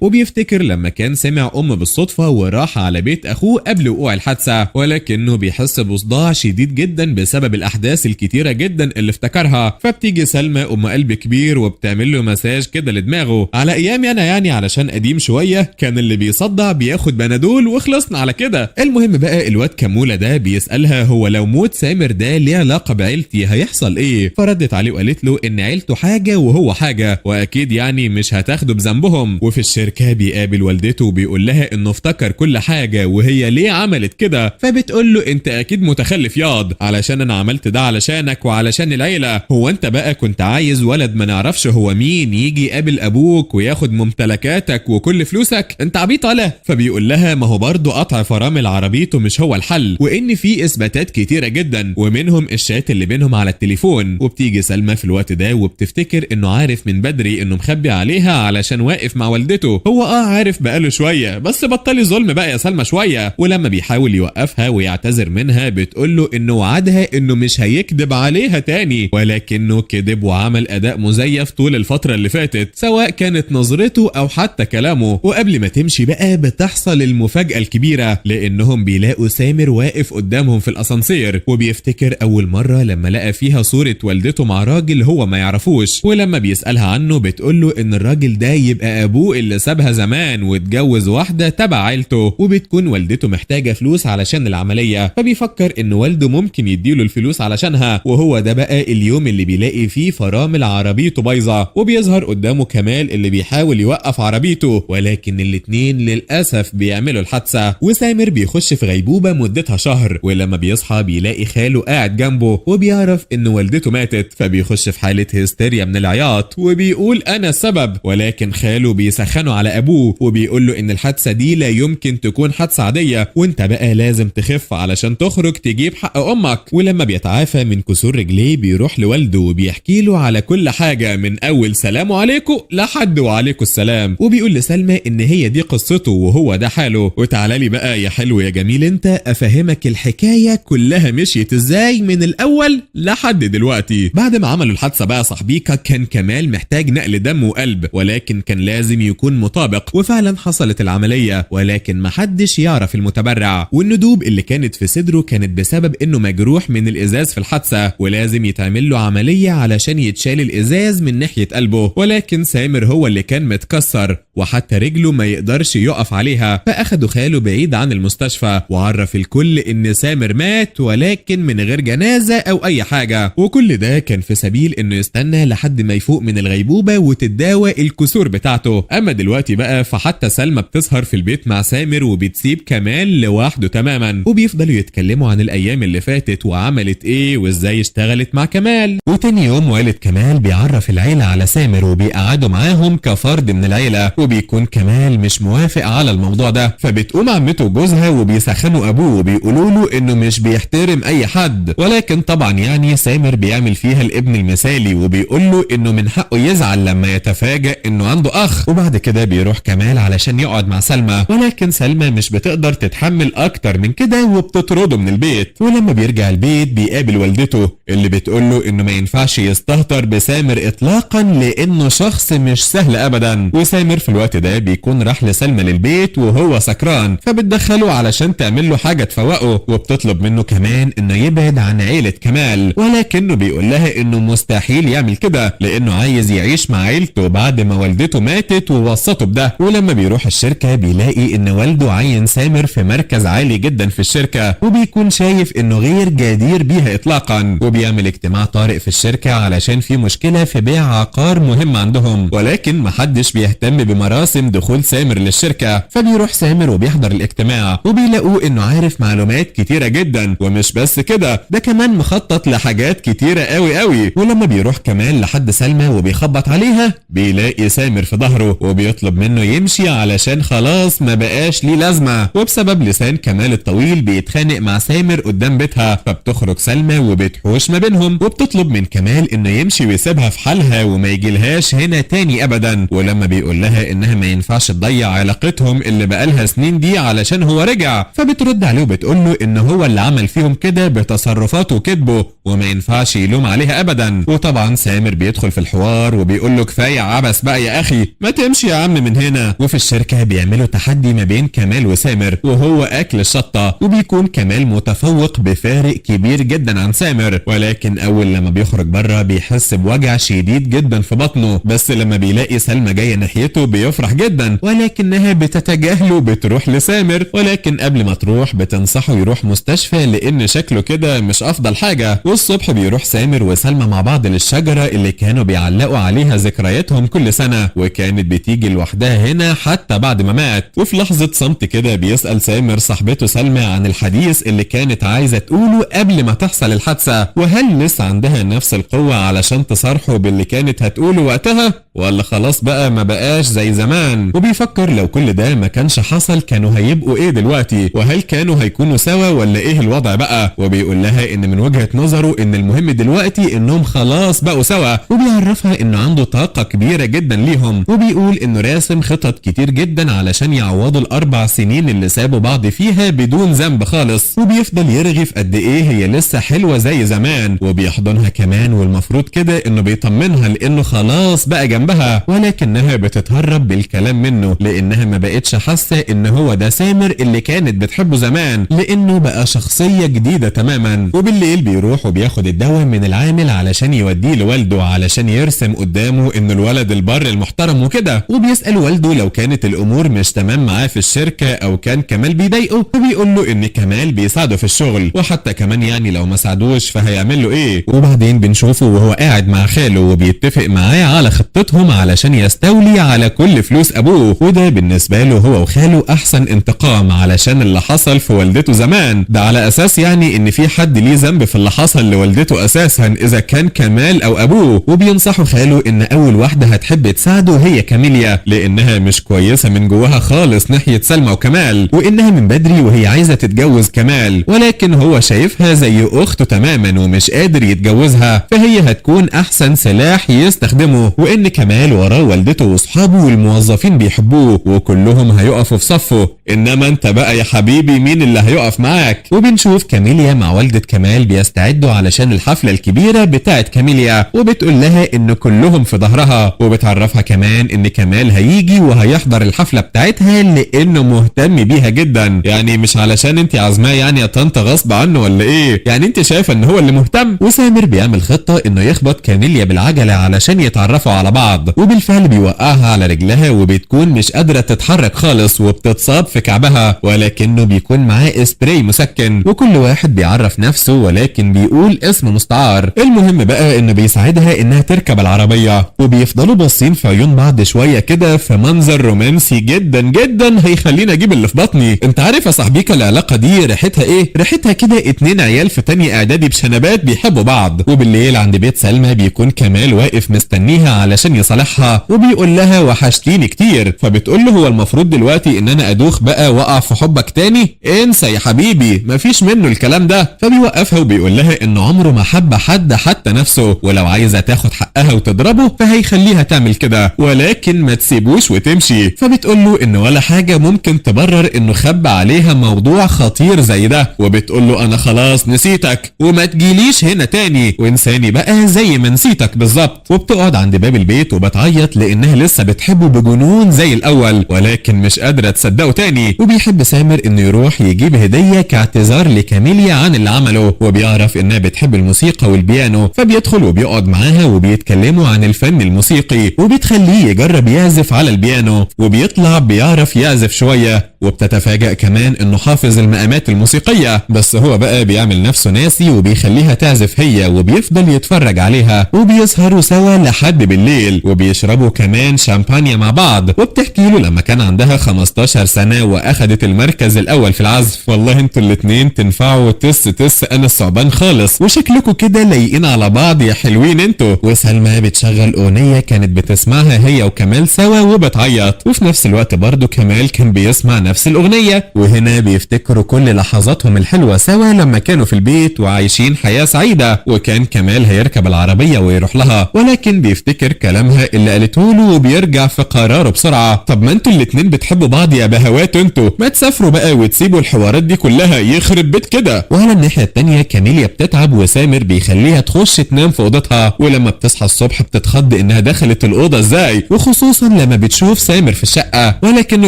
وبيفتكر لما كان سمع بالصدفة وراح على بيت اخوه قبل وقوع الحادثة، ولكنه بيحس بصداع شديد جدا بسبب الاحداث الكتيرة جدا اللي افتكرها. فبتيجي سلمى ام قلب كبير وبتعمل له مساج كده لدماغه. على ايامي انا يعني علشان قديم شوية كان اللي بيصدع بياخد بنادول وخلصنا على كده. المهم بقى الواد كمولة ده بيسألها هو لو موت سامر ده ليه علاقة بعيلتي هيحصل ايه؟ فردت عليه وقالت له ان عيلته حاجة وهو حاجة، واكيد يعني مش هتاخده بذنبهم. وفي الشركة بيقابل والدته وبيقول لها انه افتكر كل حاجة وهي ليه عملت كده. فبتقول له انت اكيد متخلف ياض، علشان انا عملت ده علشانك وعلشان العيلة. هو انت بقى كنت عايز ولد ما نعرفش هو مين يجي يقابل ابوك وياخد ممتلكاتك وكل فلوسك؟ انت عبيط على. فبيقول لها ما هو برضه قطع فرامل عربيته مش هو الحل، وان في اثباتات كتيرة جدا ومنهم الشات اللي بينهم على التليفون. وبتيجي سلمى في الوقت ده وبتفتكر انه عارف من بدري انه مخبي عليها علشان واقف مع والدته. هو عارف بقاله شوية، بس بطلي ظلم بقى يا سلمى شوية. ولما بيحاول يوقفها ويعتذر منها بتقول له انه وعدها انه مش هيكذب عليها تاني، ولكنه كذب وعمل اداء مزيف طول الفترة اللي فاتت سواء كانت نظرته او حتى كلامه. وقبل ما تمشي بقى بتحصل المفاجأة الكبيرة، لانهم بيلاقوا سامر واقف قدامهم في الاسانسير، وبيفتكر اول مرة لما لقى فيها صورة والدته مع راجل هو ما يعرفوش. ولما بيسألها عنه بتقول له ان الراجل ده يبقى ابوه اللي سابها زمان واتجوز واحدة تبع عيلته، وبتكون والدته محتاجة فلوس علشان العملية، فبيفكر ان والده ممكن يديله الفلوس علشانها. وهو ده بقى اليوم اللي بيلاقي فيه فرامل عربيته بايظة، وبيظهر قدامه كمال اللي بيحاول يوقف عربيته، ولكن الاتنين للأسف بيعملوا الحادثة. وسامر بيخش في غيبوبة مدتها شهر، ولما بيصحى بيلاقي خاله قاعد جنبه وبيعرف ان والدته ماتت، فبيخش في حالة هستيريا من العياط وبيقول انا السبب. ولكن خاله بيسخنه على ابوه وبيقول له ان الحادثة دي لا يمكن تكون حادثة عادية، وانت بقى لازم تخف علشان تخرج تجيب حق امك. ولما بيتعافى من كسور رجليه بيروح لوالده وبيحكي له على كل حاجة من اول سلام عليكم لحد وعليكم السلام، وبيقول لسلمى ان هي دي قصته وهو ده حاله. وتعالى لي بقى يا حلو يا جميل انت افهمك الحكاية كلها مشيت ازاي من الاول لحد دلوقتي. بعد ما عملوا الحادثة بقى صاحبيكا كان كمال محتاج نقل دم وقلب، ولكن كان لازم يكون مطابق، وفعلا حصلت العملية، ولكن محدش يعرف المتبرع. والندوب اللي كانت في صدره كانت بسبب انه مجروح من الازاز في الحادثة، ولازم يتعمل له عملية علشان يتشال الازاز من ناحية قلبه. ولكن سامر هو اللي كان متكسر وحتى رجله ما يقدرش يقف عليها، فاخدوا خاله بعيد عن المستشفى وعرف الكل ان سامر مات ولكن من غير جنازة او اي حاجة. وكل ده كان في سبيل انه يستنى لحد ما يفوق من الغيبوبة وتتداوى الكسور بتاعته. اما دلوقتي بقى فحتى سلمى بتسهر في البيت مع سامر وبتسيب كمال لوحده تماما، وبيفضلوا يتكلموا عن الايام اللي فاتت وعملت ايه وازاي اشتغلت مع كمال. وتاني يوم والد كمال بيعرف العيلة على سامر وبيقعدوا معاهم كفرد من العيلة، وبيكون كمال مش موافق على الموضوع ده، فبتقوم عمته وجوزها وبيسخنوا ابوه وبيقولوا له انه مش بيحترم اي حد. ولكن طبعا يعني سامر بيعمل فيها الابن المثالي وبيقول له انه من حقه يزعل لما يتفاجأ انه عنده اخ. وبعد كده بيروح كمال علشان يقعد مع سلمى، ولكن سلمى مش بتقدر تتحمل اكتر من كده وبتطرده من البيت. ولما بيرجع البيت بيقابل والدته اللي بتقول له انه ما ينفعش يستهتر بسامر اطلاقا لانه شخص مش سهل ابدا. وسامر في الوقت ده بيكون راح لسلمى للبيت وهو سكران، فبتدخله علشان تعمل له حاجه تفوقه، وبتطلب منه كمان انه يبعد عن عيله كمال، ولكنه بيقول لها انه مستحيل يعمل كده لانه عايز يعيش مع عيلته بعد ما والدته ماتت ووصته بده. ولما بيروح الشركه بيلاقي ان والده عين سامر في مركز عالي جدا في الشركه، وبيكون شايف انه غير جدير بيها اطلاقا، وبيعمل اجتماع طارئ في الشركه علشان في مشكله في بيع عقار مهم عندهم. ولكن محدش بيهتم بمراسم دخول سامر للشركة. فبيروح سامر وبيحضر الاجتماع وبيلاقوه انه عارف معلومات كتيرة جدا، ومش بس كده ده كمان مخطط لحاجات كتيرة قوي. ولما بيروح كمان لحد سلمى وبيخبط عليها بيلاقي سامر في ظهره وبيطلب منه يمشي علشان خلاص ما بقاش ليه لازمة. وبسبب لسان كمال الطويل بيتخانق مع سامر قدام بيتها، فبتخرج سلمى وبتحوش ما بينهم وبتطلب من كمال انه يمشي ويسيبها في حالها وما يجيلهاش هنا تاني ابدا. ولما بيقول لها انها ما ينفعش تضيع علاقتهم اللي بقالها سنين دي علشان هو رجع، فبترد عليه وبتقول له ان هو اللي عمل فيهم كده بتصرفاته وكذبه وما ينفعش يلوم عليها ابدا. وطبعا سامر بيدخل في الحوار وبيقول له كفايه عبث بقى يا اخي، ما تمشي يا عم من هنا. وفي الشركه بيعملوا تحدي ما بين كمال وسامر وهو اكل الشطه، وبيكون كمال متفوق بفارق كبير جدا عن سامر، ولكن اول لما بيخرج بره بيحس بوجع شديد جدا في بطنه. بس لما بيلاقي سلمى جايه ناحيته بيفرح جدا، ولكنها بتتجاهله بتروح لسامر، ولكن قبل ما تروح بتنصحه يروح مستشفى لان شكله كده مش افضل حاجه. والصبح بيروح سامر وسلمى مع بعض للشجره اللي كانوا بيعلقوا عليها ذكرياتهم كل سنه، وكانت بتيجي لوحدها هنا حتى بعد ما مات. وفي لحظه صمت كده بيسال سامر صاحبته سلمى عن الحديث اللي كانت عايزه تقوله قبل ما تحصل الحادثه، وهل لسه عندها نفس القوه علشان تصارحه باللي كانت هتقوله وقتها، ولا خلاص بقى ما بقاش زي زمان. وبيفكر لو كل ده ما كانش حصل كانوا هيبقوا ايه دلوقتي، وهل كانوا هيكونوا سوا ولا ايه الوضع بقى. وبيقول لها ان من وجهة نظره ان المهم دلوقتي انهم خلاص بقوا سوا، وبيعرفها انه عنده طاقة كبيرة جدا ليهم، وبيقول انه راسم خطط كتير جدا علشان يعوضوا ال4 سنين اللي سابوا بعض فيها بدون ذنب خالص. وبيفضل يرغي في قد ايه هي لسه حلوة زي زمان، وبيحضنها كمان، والمفروض كده انه بيطمنها لانه خلاص بقى جنبها، ولكنها بتتهرب بالكلام منه لانها ما بقتش حاسة ان هو ده سامر اللي كانت بتحبه زمان، لانه بقى شخصية جديدة تماما. وبالليل بيروح وبياخد الدواء من العامل علشان يوديه لوالده علشان يرسم قدامه انه الولد البر المحترم وكده. وبيسأل والده لو كانت الامور مش تمام معاه في الشركة او كان كمال بيضايقه، وبيقول له ان كمال بيساعده في الشغل، وحتى كمان يعني لو ما ساعدوش فهيعمل له ايه. وبعدين بنشوفه وهو قاعد مع خاله وبيتفق معاه على خطتهم علشان يستولي على كل فلوس ابوه، وده بالنسبة له هو وخاله احسن انتقام علشان اللي حصل في والدته زمان. ده على اساس يعني ان في حد ليه ذنب في اللي حصل لوالدته اساسا اذا كان كمال او ابوه. وبينصحوا خاله ان اول واحدة هتحب تساعده هي كاميليا لانها مش كويسة من جواها خالص ناحية سلمى وكمال، وانها من بدري وهي عايزة تتجوز كمال، ولكن هو شايفها زي اخته تماما ومش قادر يتجوزها، فهي هتكون احسن سلاح يستخدمه، وان كمال وراه والدته واصحابه والموظفين بيحبوه وكلهم هيقفوا في صفه، انما انت بقى يا حبيبي مين اللي هيقف معاك. وبنشوف كاميليا مع والدة كمال بيستعدوا علشان الحفلة الكبيرة بتاعت كاميليا، وبتقول لها ان كلهم في ظهرها، وبتعرفها كمان ان كمال هيجي وهيحضر الحفلة بتاعتها لانه مهتم بيها جدا، يعني مش علشان انت عازماه يعني يا طنط غصب عنه ولا ايه، يعني انت شايفه ان هو اللي مهتم. وسامر بيعمل خطة انه يخبط كاميليا بالعجلة علشان يتعرفوا على بعض، وبالفعل بيوقعها على رجلها وبتكون مش قادرة تتحرك خالص وبتتصاب في كعبها، ولكنه بيكون معاه سبراي مسكن، وكل واحد بيعرف نفسه ولكن بيقول اسم مستعار. المهم بقى انه بيساعدها انها تركب العربية، وبيفضلوا باصين في عيون بعض شوية كده في منظر رومانسي جدا جدا هيخليني اجيب اللي في بطني. انت عارف يا صاحبيك العلاقة دي ريحتها ايه؟ ريحتها كده 2 عيال في تانية اعدادي بشنبات بيحبوا بعض. وبالليل عند بيت سلمى بيكون كمال واقف مستنيها علشان يصالحها، وبيقول لها وحشتيني كتير، فبتقول له هو المفروض دلوقتي ان انا ادوخ بقى واقع في حبك تاني؟ انسى يا حبيبي مفيش منه الكلام ده. فبيوقفها وبيقول لها ان عمره ما حب حد حتى نفسه، ولو عايزه تاخد حقها وتضربه فهيخليها تعمل كده، ولكن ما تسيبوش وتمشي. فبتقول له ان ولا حاجه ممكن تبرر انه خبى عليها موضوع خطير زي ده، وبتقول له انا خلاص نسيتك وما تجيليش هنا تاني، وانساني بقى زي ما نسيتك بالظبط. وبتقعد عند باب البيت وبتعيط لانها لسه بتحبه بجنون زي الاول، ولكن مش قادره تصدقه تاني. وبيحب سامر انه يروح يجيب هديه كاعتذار لكاميليا عن اللي عمله، وبيعرف انها بتحب الموسيقى والبيانو، فبيدخل وبيقعد معاها وبيتكلموا عن الفن الموسيقي، وبتخليه يجرب يعزف على البيانو، وبيطلع بيعرف يعزف شويه، وبتتفاجأ كمان انه حافظ المقامات الموسيقيه، بس هو بقى بيعمل نفسه ناسي وبيخليها تعزف هي، وبيفضل يتفرج عليها، وبيسهروا سوا لحد بالليل. وبيشربوا كمان شامبانيا مع بعض، وبتحكي له لما كان عندها 15 سنة واخدت المركز الاول في العزف. والله انتوا الاتنين تنفعوا تس انا الصعبان خالص، وشكلكوا كده لايقين على بعض يا حلوين انتوا. وسلمى بتشغل اغنية كانت بتسمعها هي وكمال سوا وبتعيط، وفي نفس الوقت برضو كمال كان بيسمع نفس الاغنية. وهنا بيفتكروا كل لحظاتهم الحلوة سوا لما كانوا في البيت وعايشين حياة سعيدة، وكان كمال هيركب العربية ويروح لها، ولكن بيفتكر كلامها اللي قالته له وبيرجع في قراره بسرعة. طب ما انتوا الاتنين بتحبوا بعض يا بهوات انتوا، ما تسافروا بقى وتسيبوا الحوارات دي كلها يخرب بيت كده. وعلى الناحية التانية كاميليا بتتعب وسامر بيخليها تخش تنام في اوضتها، ولما بتصحى الصبح بتتخض انها دخلت الأوضة ازاي، وخصوصا لما بتشوف سامر في الشقة، ولكنه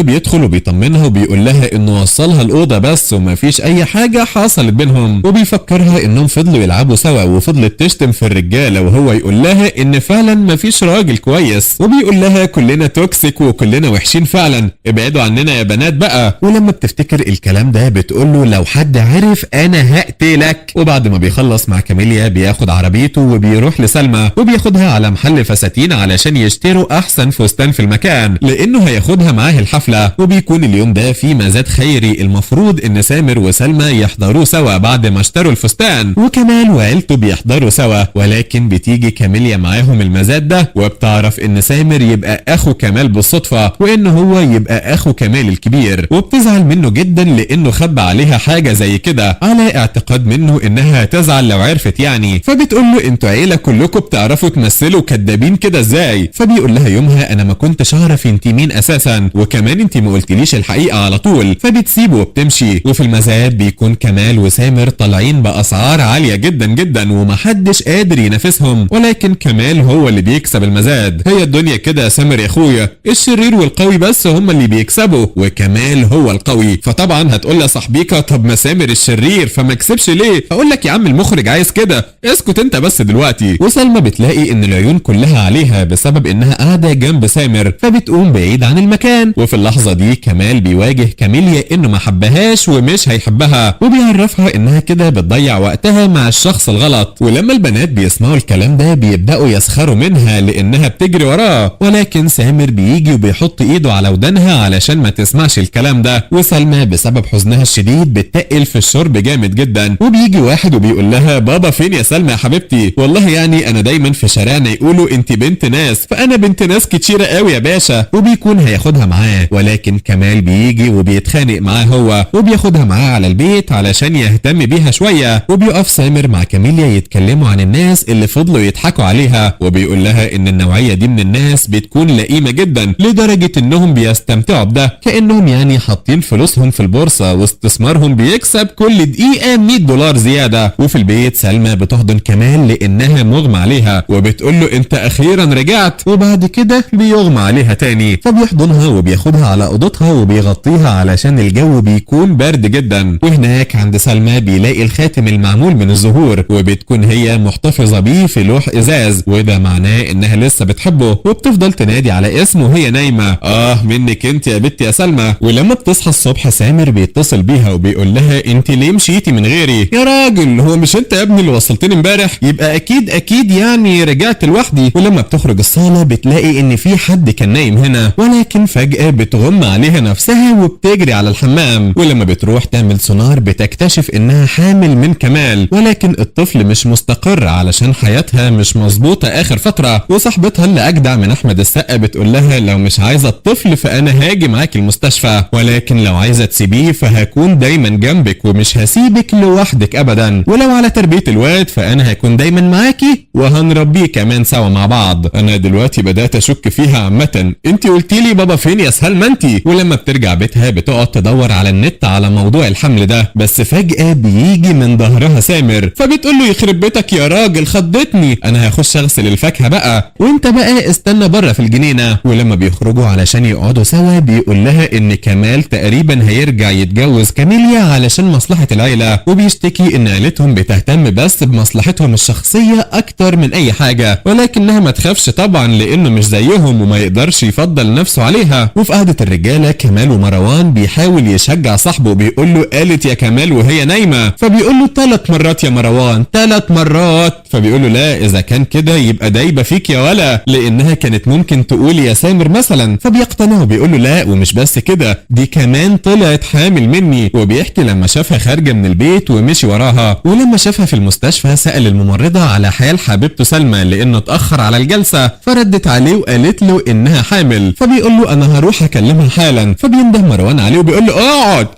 بيدخل وبيطمنها وبيقول لها انه وصلها الأوضة بس وما فيش اي حاجة حصلت بينهم، وبيفكرها انهم فضلوا يلعبوا سوا وفضلت تشتم في الرجالة، وهو يقول لها ان فعلا ما فيش راجل كويس، وبيقول لها كلنا توكسيك وكلنا وحشين فعلا، ابعدوا عننا يا بنات بقى. ولما بتفتكر الكلام ده بتقول له لو حد عرف انا هقتلك. وبعد ما بيخلص مع كاميليا بياخد عربيته وبيروح لسلمى وبياخدها على محل فساتين علشان يشتروا احسن فستان في المكان، لانه هياخدها معاه الحفلة. وبيكون اليوم ده في مزاد خيري المفروض ان سامر وسلمى يحضروه سوا بعد ما اشتروا الفستان، وكمال وعيلته بيحضروا سوا، ولكن بتيجي كاميليا معاهم المزاد ده وبتعرف ان سامر يبقى اخو كمال بالصدفة، وان هو يبقى اخو كمال الكبير، وبتزعل منه جدا لانه خبى عليها حاجة زي كده على اعتقاد منه انها هتزعل لو عرفت يعني. فبتقول له انتوا عيلة كلكم بتعرفوا تمثلوا كدابين كده ازاي؟ فبيقول لها يومها انا ما كنتش اعرف انت مين اساسا، وكمان انت ما قلتليش الحقيقة على طول. فبتسيبه وبتمشي. وفي المزاد بيكون كمال وسامر طالعين باسعار عالية جدا جدا ومحدش قادر ينافسهم، ولكن كمال هو اللي بيكسب المزاد. هي الدنيا كده يا سامر يا اخويا، الشرير والقوي بس هم اللي بيكسبوا وكمال هو القوي. فطبعا هتقول لي صاحبيكا طب ما سامر الشرير فما كسبش ليه؟ هقول لك يا عم المخرج عايز كده، اسكت انت بس دلوقتي. وسلمى بتلاقي ان العيون كلها عليها بسبب انها قاعده جنب سامر، فبتقوم بعيد عن المكان. وفي اللحظه دي كمال بيواجه كاميليا انه ما حبهاش ومش هيحبها، وبيعرفها انها كده بتضيع وقتها مع الشخص الغلط. ولما البنات بيسمعوا الكلام ده بيبداوا يسخروا منها لانها بتجري وراه، ولكن سامر بيجي وبيحط ايده على ودانها علشان ما تسمعش الكلام ده. وسلمى بسبب حزنها الشديد بتتقل في الشرب جامد جدا، وبيجي واحد وبيقول لها بابا فين يا سلمى يا حبيبتي؟ والله يعني انا دايما في شارعنا يقولوا انت بنت ناس، فانا بنت ناس كتيره قوي يا باشا. وبيكون هياخدها معاه، ولكن كمال بيجي وبيتخانق معاه هو وبياخدها معاه على البيت علشان يهتم بيها شويه. وبيقف سامر مع كاميليا يتكلموا عن الناس اللي فضلوا يضحكوا عليها، وبيقول لها ان النوعيه دي من الناس بتكون لئيمه جدا لدرجه انهم بيستمتعوا بده، كانهم يعني حاطين فلوسهم في البورصه واستثمارهم بيكسب كل دقيقه $100 زياده. وفي البيت سلمى بتحضن كمال لانها مغمى عليها، وبتقول له انت اخيرا رجعت، وبعد كده بيغمى عليها تاني. فبيحضنها وبياخدها على اوضتها وبيغطيها علشان الجو بيكون برد جدا. وهناك عند سلمى بيلاقي الخاتم المعمول من الزهور، وبتكون هي محتفظه بيه في لوح ازاز، وده معناه انها لسه بتحبه، وبتفضل تنادي على اسمه وهي نايمه منك انت يا بنت يا سلمى. ولما بتصحى الصبح سامر بيتصل بيها وبيقول لها انت ليه مشيتي من غيري؟ يا راجل هو مش انت يا ابني اللي وصلتني امبارح؟ يبقى اكيد يعني رجعت لوحدي. ولما بتخرج الصاله بتلاقي ان في حد كان نايم هنا، ولكن فجاه بتغم عليها نفسها وبتجري على الحمام. ولما بتروح تعمل سونار بتكتشف انها حامل من كمال، ولكن الطفل مش مستقر علشان حياتها مش مظبوطه اخر فتره. وصاحبتها اللي اجدع من احمد السقا بتقول لها لو مش عايزه الطفل فانا هاجي معاكي المستشفى، ولكن لو عايزه تسيبيه فهكون دايما جنبك ومش هسيبك لوحدك ابدا، ولو على تربيه الواد فانا هكون دايما معاكي وهنربيه كمان سوا مع بعض. انا دلوقتي بدات اشك فيها عامه، انت قلتي لي بابا فين يا سلمى انت؟ ولما بترجع بيتها بتقعد تدور على النت على موضوع الحمل ده، بس فجاه بيجي من ظهرها سامر، فبتقول له يخرب بيتك يا راجل خضتني، انا هخش اغسل الفاكهه بقى وانت بقى استنى بره في الجنينه. ولما بيخرجوا علشان يقعدوا سوا بيقول لها ان كمال تقريبا هيرجع يتجوز كاميليا علشان مصلحه العيله، وبيشتكي ان عيلتهم بتهتم بس بمصلحتهم الشخصيه اكتر من اي حاجه، ولكنها ما تخافش طبعا لانه مش زيهم وما يقدرش يفضل نفسه عليها. وفي قعده الرجاله كمال ومروان بيحاول يشجع صاحبه، بيقول له قالت يا كمال وهي نايمه، فبيقول له 3 مرات يا مروان 3 مرات، فبيقول له لا اذا كان كده يبقى دايبه فيك يا ولا. كده لانها كانت ممكن تقول يا سامر مثلا. فبيقتنع وبيقول له لا، ومش بس كده، دي كمان طلعت حامل مني. وبيحكي لما شافها خارجه من البيت ومشي وراها، ولما شافها في المستشفى سأل الممرضه على حال حبيبته سلمى لانه اتاخر على الجلسه، فردت عليه وقالت له انها حامل. فبيقول له انا هروح اكلمها حالا. فبينده مروان عليه وبيقول له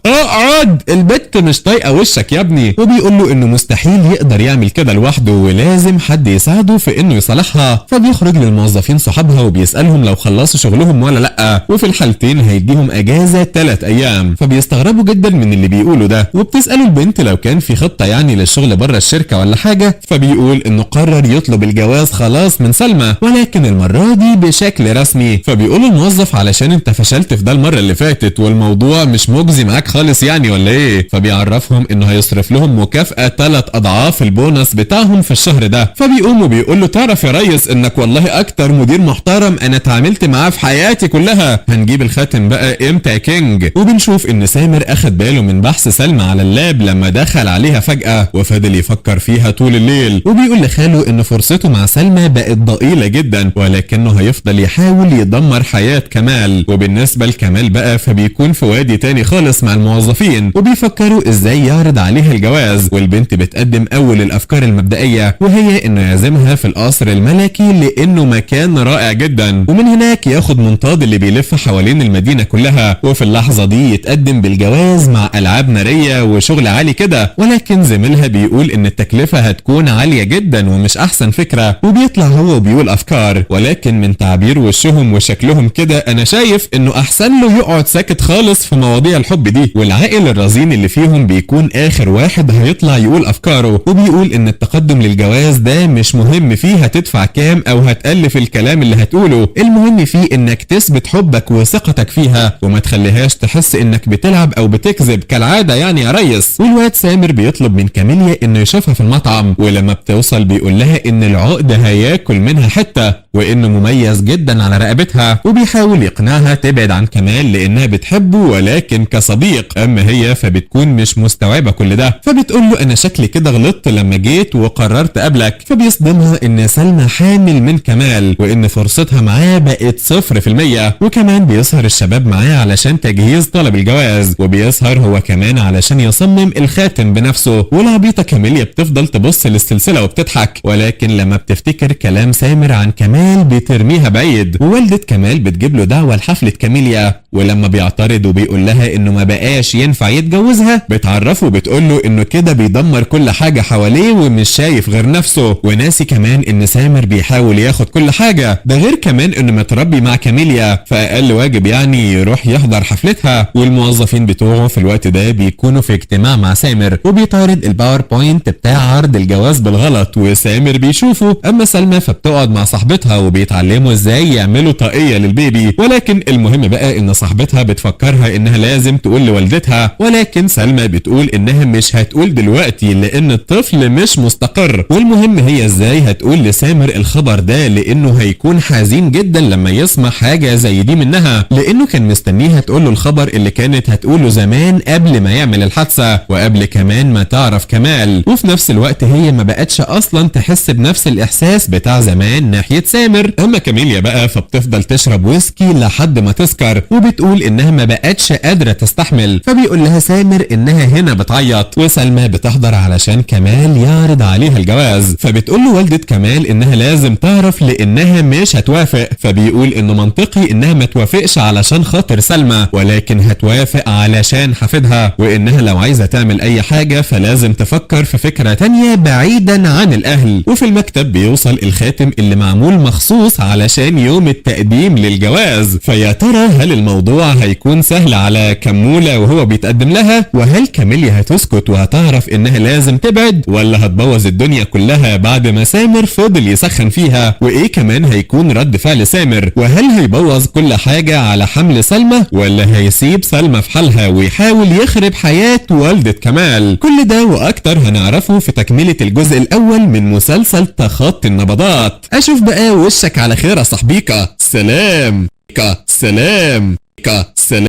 اقعد البت مش طايقه وشك يا ابني. وبيقول له انه مستحيل يقدر يعمل كده لوحده ولازم حد يساعده في انه يصالحها. فبيخرج للموظفين صحابها وبيسالهم لو خلصوا شغلهم ولا لا، وفي الحالتين هيديهم اجازه 3 ايام. فبيستغربوا جدا من اللي بيقوله ده، وبتساله البنت لو كان في خطه يعني للشغل بره الشركه ولا حاجه. فبيقول انه قرر يطلب الجواز خلاص من سلمى، ولكن المره دي بشكل رسمي. فبيقول الموظف علشان انت فشلت في ده المره اللي فاتت والموضوع مش مجزي معاك خالص يعني ولا ايه؟ فبيعرفهم انه هيصرف لهم مكافاه 3 اضعاف البونص بتاعهم في الشهر ده. فبيقوم وبيقول له تعرف يا ريس انك والله اكتر مدير محترم انا اتعاملت معاه في حياتي كلها. هنجيب الخاتم بقى امتى يا كينج؟ وبنشوف ان سامر اخد باله من بحث سلمى على اللاب لما دخل عليها فجأة، وفضل يفكر فيها طول الليل. وبيقول لخاله ان فرصته مع سلمى بقت ضئيلة جدا، ولكنه هيفضل يحاول يدمر حياة كمال. وبالنسبة لكمال بقى فبيكون في وادي تاني خالص مع الموظفين، وبيفكروا ازاي يعرض عليها الجواز. والبنت بتقدم اول الافكار المبدئية، وهي انه يعزمها في القصر الملكي لانه مكان رائع جدا، ومن هناك ياخد منطاد اللي بيلف حوالين المدينة كلها. وفي اللحظة دي يتقدم بالجواز مع العاب نارية وشغل عالي كده، ولكن زميلها بيقول ان التكلفة هتكون عالية جدا ومش احسن فكرة. وبيطلع هو وبيقول افكار، ولكن من تعبير وشهم وشكلهم كده انا شايف انه احسن له يقعد ساكت خالص في مواضيع الحب دي. والعاقل الرزين اللي فيهم بيكون اخر واحد هيطلع يقول افكاره، وبيقول ان التقدم للجواز ده مش مهم فيه هتدفع كام او هتألف الكلام اللي هتقوله، المهم فيه انك تثبت حبك وثقتك فيها وما تخليهاش تحس انك بتلعب او بتكذب كالعادة يعني يا ريس. والواد سامر بيطلب من كاميليا انه يشوفها في المطعم، ولما بتوصل بيقول لها ان العقد هياكل منها حتة وانه مميز جدا على رقبتها، وبيحاول يقنعها تبعد عن كمال لانها بتحبه ولكن كصديق. اما هي فبتكون مش مستوعبة كل ده، فبتقول له انا شكلي كده غلطت لما جيت وقررت اقابلك. فبيصدمها ان سلمى حامل من كمال وان فرصتها معاه بقت 0%. وكمان بيسهر الشباب معاه علشان تجهيز طلب الجواز، وبيسهر هو كمان علشان يصمم الخاتم بنفسه. والعبيطة كاميليا بتفضل تبص للسلسلة وبتضحك، ولكن لما بتفتكر كلام سامر عن كمال بترميها بعيد. ووالدة كمال بتجيب له دعوة لحفلة كاميليا، ولما بيعترض وبيقول لها انه ما بقاش ينفع يتجوزها بتعرفه وبتقول له انه كده بيدمر كل حاجة حواليه ومش شايف غير نفسه، وناسي كمان ان سامر بيحاول ياخد كل حاجة. ده غير كمان انه متربي مع كاميليا، فاقل واجب يعني يروح يحضر حفلتها. والموظفين بتوعه في الوقت ده بيكونوا في اجتماع مع سامر، وبيتعرض الباوربوينت بتاع عرض الجواز بالغلط وسامر بيشوفه. اما سلمى فبتقعد مع صاحبتها وبيتعلموا ازاي يعملوا طاقية للبيبي. ولكن المهم بقى ان صاحبتها بتفكرها انها لازم تقول لوالدتها، ولكن سلمى بتقول انها مش هتقول دلوقتي لان الطفل مش مستقر. والمهم هي ازاي هتقول لسامر الخبر ده لانه هيكون حزين جدا لما يسمع حاجة زي دي منها، لانه كان مستنيها تقول له الخبر اللي كانت هتقوله زمان قبل ما يعمل الحادثة وقبل كمان ما تعرف كمال. وفي نفس الوقت هي ما بقتش اصلا تحس بنفس الاحساس بتاع زمان ناحية سامر. اما كاميليا بقى فبتفضل تشرب ويسكي لحد ما تسكر، وبتقول انها ما بقتش قادرة تستحمل. فبيقول لها سامر انها هنا بتعيط، وسلمى بتحضر علشان كمال يعرض عليها الجواز. فبتقول له والدة كمال انها لازم تعرف لانها مش هتوافق. فبيقول انه منطقي انها ما توافقش علشان خاطر سلمى، ولكن هتوافق علشان حفيدها، وانها لو عايزة تعمل اي حاجة فلازم تفكر في فكرة تانية بعيدا عن الاهل. وفي المكتب بيوصل الخاتم اللي معمول مخصوص علشان يوم التقديم للجواز. فيا ترى هل الموضوع هيكون سهل على كمولة وهو بيتقدم لها؟ وهل كاميليا هتسكت وهتعرف انها لازم تبعد، ولا هتبوظ الدنيا كلها بعد ما سامر فضل يسخن فيها؟ وايه كمان هيكون رد فعل سامر؟ وهل هيبوظ كل حاجة على حمل سلمى، ولا هيسيب سلمى في حالها ويحاول يخرب حياة والدة كمال؟ كل ده واكتر هنعرفه في تكملة الجزء الاول من مسلسل تخطي النبضات. اشوف بقى وشك على خير يا صاحبيكا. سلام.